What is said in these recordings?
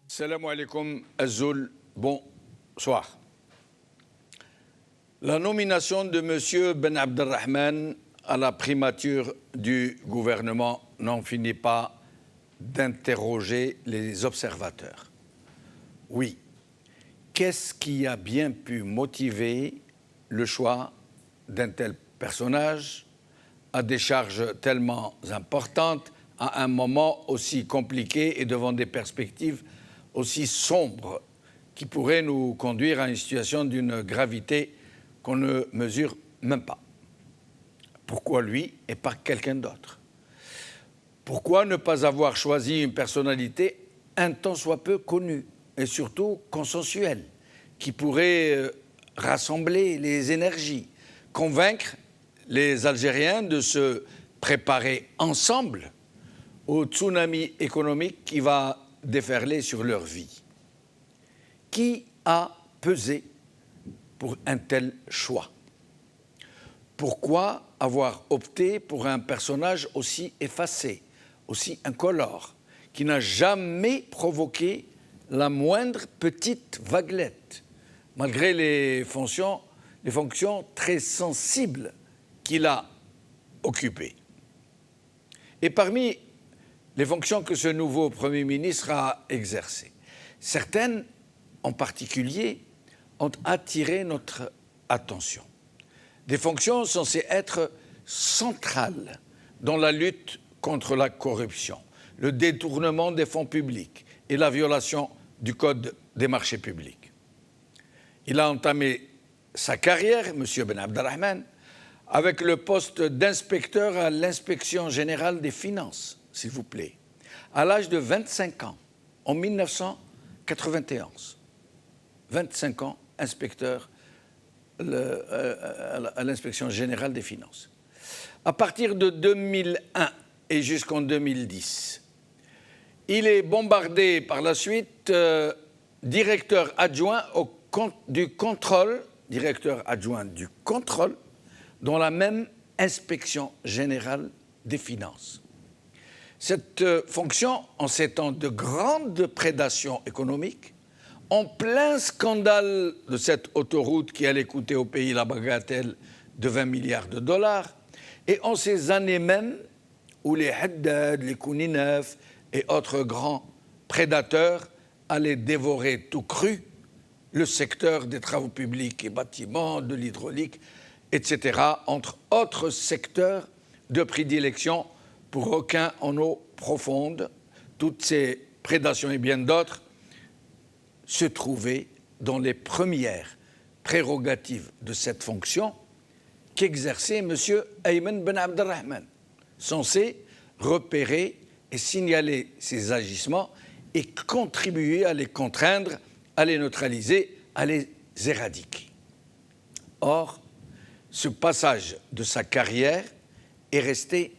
Salam alaikum, Azul, bonsoir. La nomination de M. Ben Abdelrahman à la primature du gouvernement n'en finit pas d'interroger les observateurs. Oui, qu'est-ce qui a bien pu motiver le choix d'un tel personnage à des charges tellement importantes à un moment aussi compliqué et devant des perspectives aussi sombres qui pourraient nous conduire à une situation d'une gravité qu'on ne mesure même pas? Pourquoi lui et pas quelqu'un d'autre? Pourquoi ne pas avoir choisi une personnalité un tant soit peu connue et surtout consensuelle, qui pourrait rassembler les énergies, convaincre les Algériens de se préparer ensemble au tsunami économique qui va déferler sur leur vie? Qui a pesé pour un tel choix? Pourquoi avoir opté pour un personnage aussi effacé, aussi incolore, qui n'a jamais provoqué la moindre petite vaguelette, malgré les fonctions très sensibles qu'il a occupées? Et parmi les fonctions que ce nouveau Premier ministre a exercées, certaines en particulier ont attiré notre attention. Des fonctions censées être centrales dans la lutte contre la corruption, le détournement des fonds publics et la violation du Code des marchés publics. Il a entamé sa carrière, M. Ben Abdelrahman, avec le poste d'inspecteur à l'inspection générale des finances, s'il vous plaît, à l'âge de 25 ans, en 1991. 25 ans, inspecteur à l'inspection générale des finances. À partir de 2001 et jusqu'en 2010, il est bombardé par la suite directeur adjoint du contrôle dans la même inspection générale des finances. Cette fonction, en ces temps de grande prédation économique, en plein scandale de cette autoroute qui allait coûter au pays la bagatelle de 20 milliards de dollars, et en ces années même où les Haddad, les Kouninef et autres grands prédateurs allaient dévorer tout cru le secteur des travaux publics et bâtiments, de l'hydraulique, etc., entre autres secteurs de prédilection pour requins en eau profonde. Toutes ces prédations et bien d'autres se trouvaient dans les premières prérogatives de cette fonction qu'exerçait M. Ayman Ben Abdelrahman, censé repérer et signaler ces agissements et contribuer à les contraindre, à les neutraliser, à les éradiquer. Or, ce passage de sa carrière est resté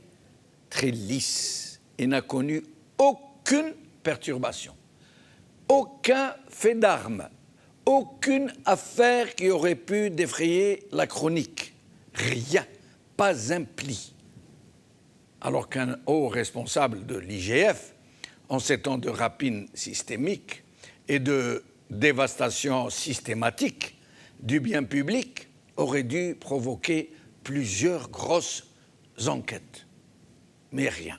très lisse et n'a connu aucune perturbation, aucun fait d'armes, aucune affaire qui aurait pu défrayer la chronique. Rien, pas un pli. Alors qu'un haut responsable de l'IGF, en ces temps de rapine systémique et de dévastation systématique du bien public, aurait dû provoquer plusieurs grosses enquêtes. Mais rien.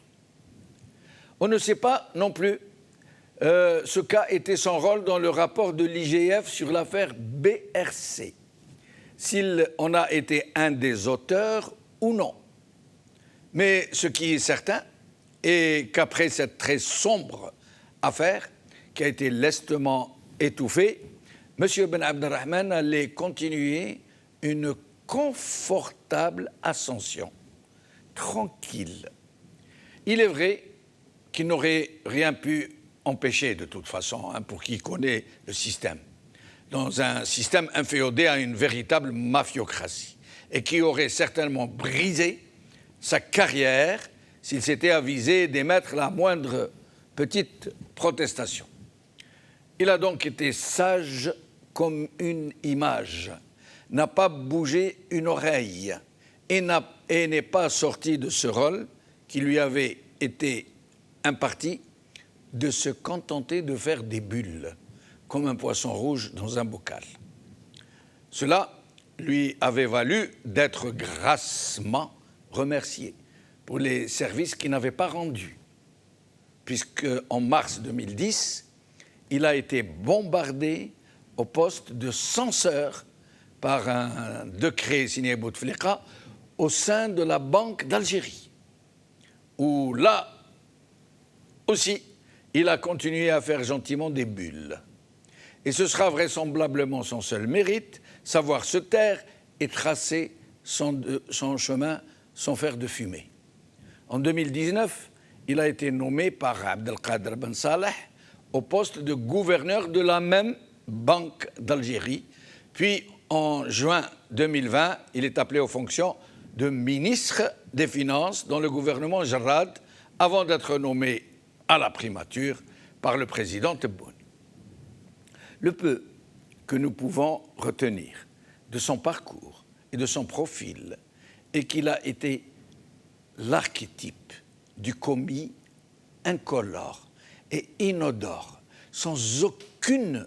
On ne sait pas non plus ce qu'a été son rôle dans le rapport de l'IGF sur l'affaire BRC, s'il en a été un des auteurs ou non. Mais ce qui est certain est qu'après cette très sombre affaire, qui a été lestement étouffée, M. Ben Abdelrahman allait continuer une confortable ascension, tranquille. Il est vrai qu'il n'aurait rien pu empêcher de toute façon, pour qui connaît le système, dans un système inféodé à une véritable mafiocratie, et qui aurait certainement brisé sa carrière s'il s'était avisé d'émettre la moindre petite protestation. Il a donc été sage comme une image, n'a pas bougé une oreille et n'est pas sorti de ce rôle qui lui avait été imparti de se contenter de faire des bulles, comme un poisson rouge dans un bocal. Cela lui avait valu d'être grassement remercié pour les services qu'il n'avait pas rendus, puisqu'en mars 2010, il a été bombardé au poste de censeur par un décret signé Bouteflika au sein de la Banque d'Algérie, où là aussi, il a continué à faire gentiment des bulles. Et ce sera vraisemblablement son seul mérite, savoir se taire et tracer son chemin sans faire de fumée. En 2019, il a été nommé par Abdelkader Ben Saleh au poste de gouverneur de la même Banque d'Algérie. Puis, en juin 2020, il est appelé aux fonctions de ministre des Finances dans le gouvernement Jarrad, avant d'être nommé à la primature par le président Tebboune. Le peu que nous pouvons retenir de son parcours et de son profil est qu'il a été l'archétype du commis incolore et inodore, sans aucune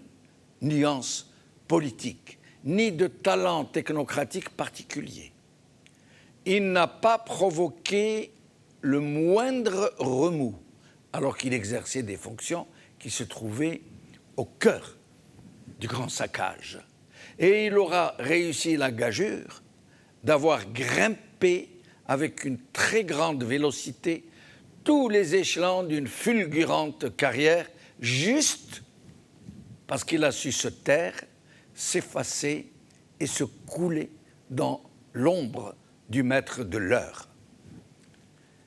nuance politique, ni de talent technocratique particulier. Il n'a pas provoqué le moindre remous alors qu'il exerçait des fonctions qui se trouvaient au cœur du grand saccage. Et il aura réussi la gageure d'avoir grimpé avec une très grande vélocité tous les échelons d'une fulgurante carrière, juste parce qu'il a su se taire, s'effacer et se couler dans l'ombre du maître de l'heure.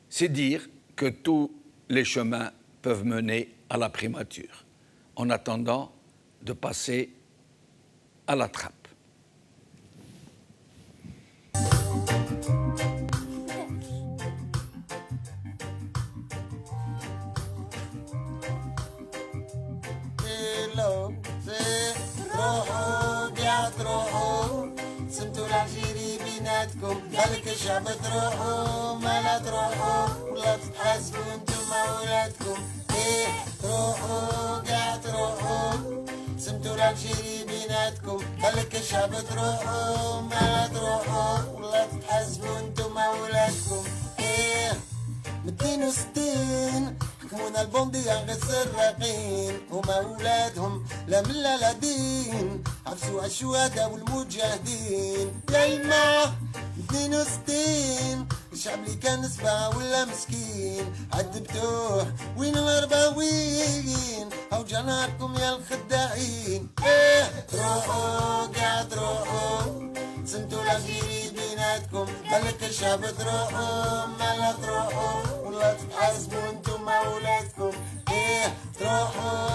C'est dire que tous les chemins peuvent mener à la primature, en attendant de passer à la trappe. خليك الشعب تروحوا ما لا تروحوا ولا تتحاسبوا انتم اولادكم ايه تروحوا قاعد تروحوا سمتوا العشيري بيناتكم خليك الشعب تروحوا ما لا تروحوا ولا تتحاسبوا انتم اولادكم ايه 260 حكمونا البوندية غير السراقين هما ولادهم لا من لا دين عفسوا الشهداء والمجاهدين يا يما 62 الشعب اللي كان سبعة ولا مسكين عذبتوه وين الارباوين او جناكم يا الخداعين ايه تروحوا قاعد تروحوا سمتوا العشيري بيناتكم خليك الشعب تروحوا ما لا تروحوا ولا تتحاسبوا انتم اولادكم ايه تروحوا